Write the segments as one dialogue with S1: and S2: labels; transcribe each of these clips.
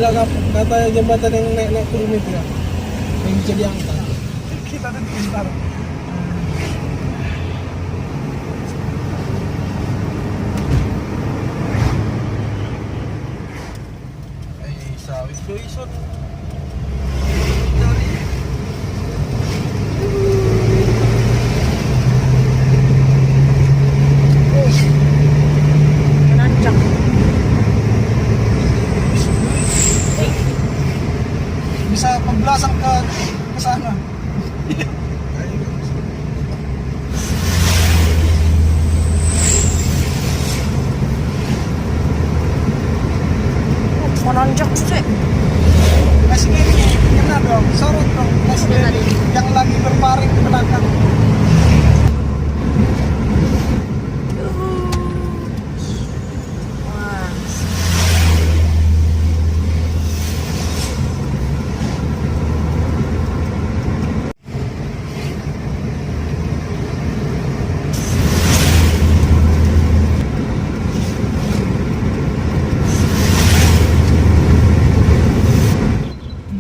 S1: ada kata jembatan yang naik turun itu ya, yang bisa diangkat. Kita tadi sekarang. Sawit do ison.
S2: Menanjak.
S1: Bisa pembelasan ke sana.
S2: Menanjak sih.
S1: Kasih ini kena dong, sorot dong. Kasih ini yang lagi berbaring di belakang.
S2: Wah.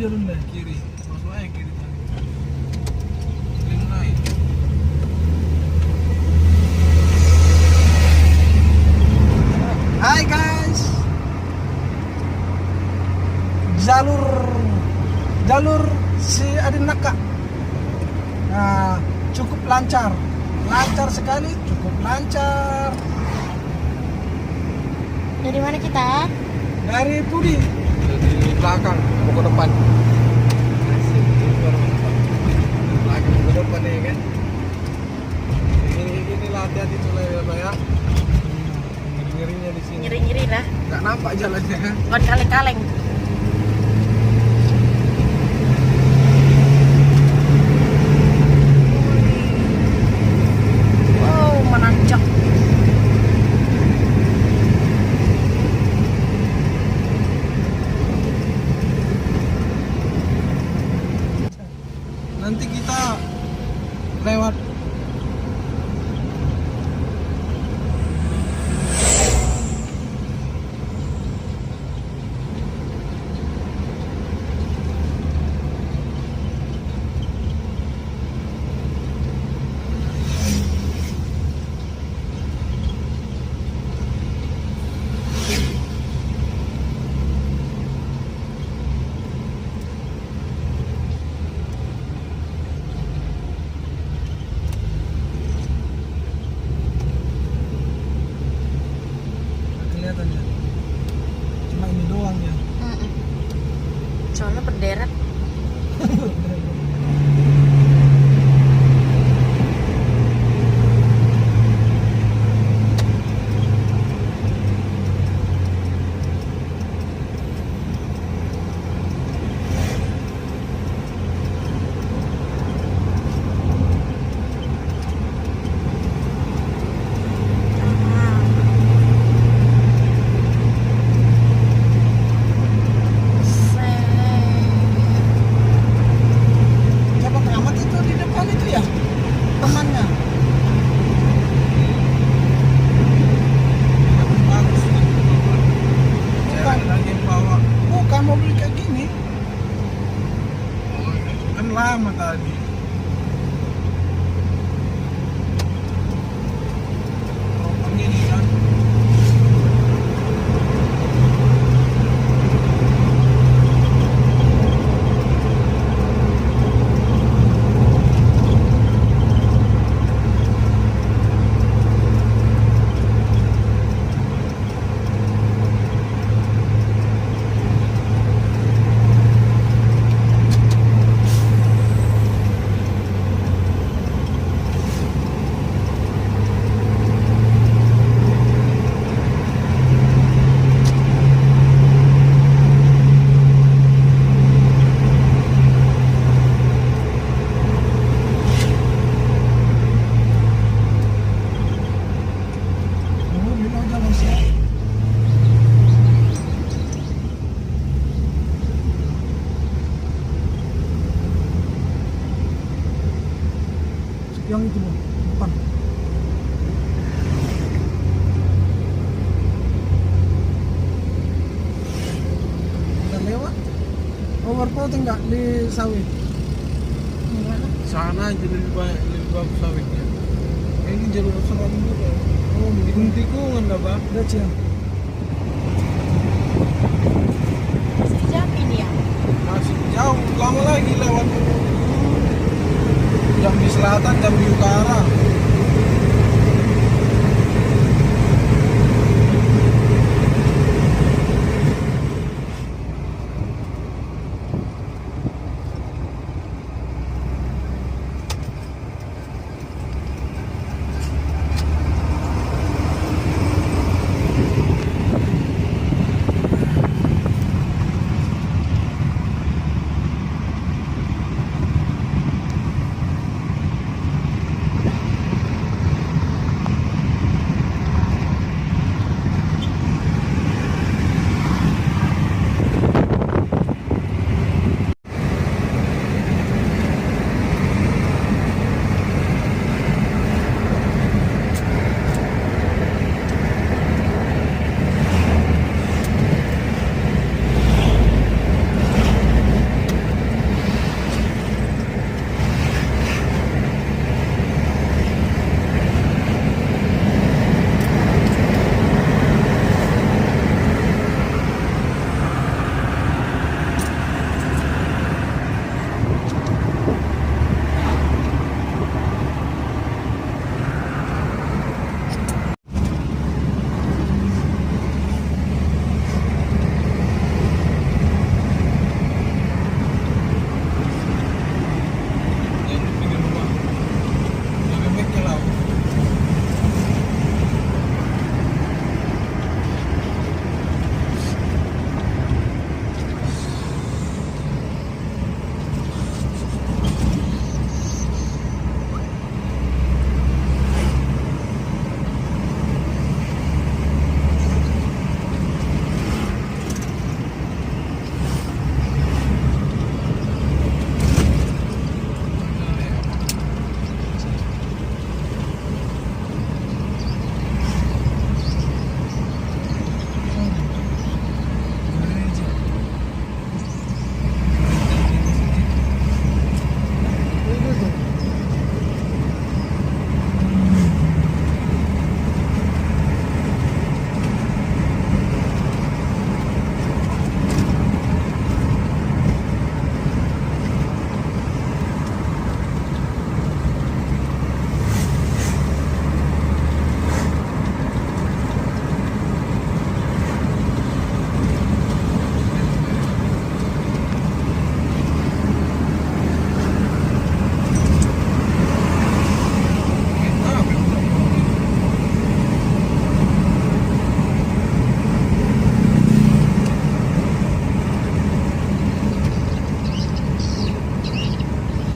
S1: Jalan deh kiri, masuk aja kiri tadi. Kiri naik. Hai guys, jalur si Adinaka. Nah, cukup lancar sekali, cukup lancar.
S2: Dari mana kita?
S1: Dari Pudi. Di belakang, mau ke depan. Belakang ke depan ya kan. Ini hati-hati tuh ya Pak ya. Ngeri-ngerinya di sini.
S2: Ngiri-ngiri lah.
S1: Nggak nampak jalannya kan.
S2: Bukan kaleng-kaleng. Wow, menanjak.
S1: Nanti kita lewat kelihatan ya. Cuma ini doang ya.
S2: Soalnya berderet.
S1: Siapa pengamat itu di depan itu ya? Temannya. Bagus. Bukan lagi bawa. Bukan mobil kayak gini. Kan lama tadi. Teropong ini kan. Yang itu loh, depan. Kita lewat rute enggak di sawit?
S2: Gimana?
S3: Sana aja lebih bagus sawitnya. Ini jalur seram juga. Oh, di tikungan lah, Bang.
S1: Udah Cian.
S2: Masih di Jambi dia.
S3: Masih jauh, lama lagi lewat Jambi Selatan, Jambi Utara.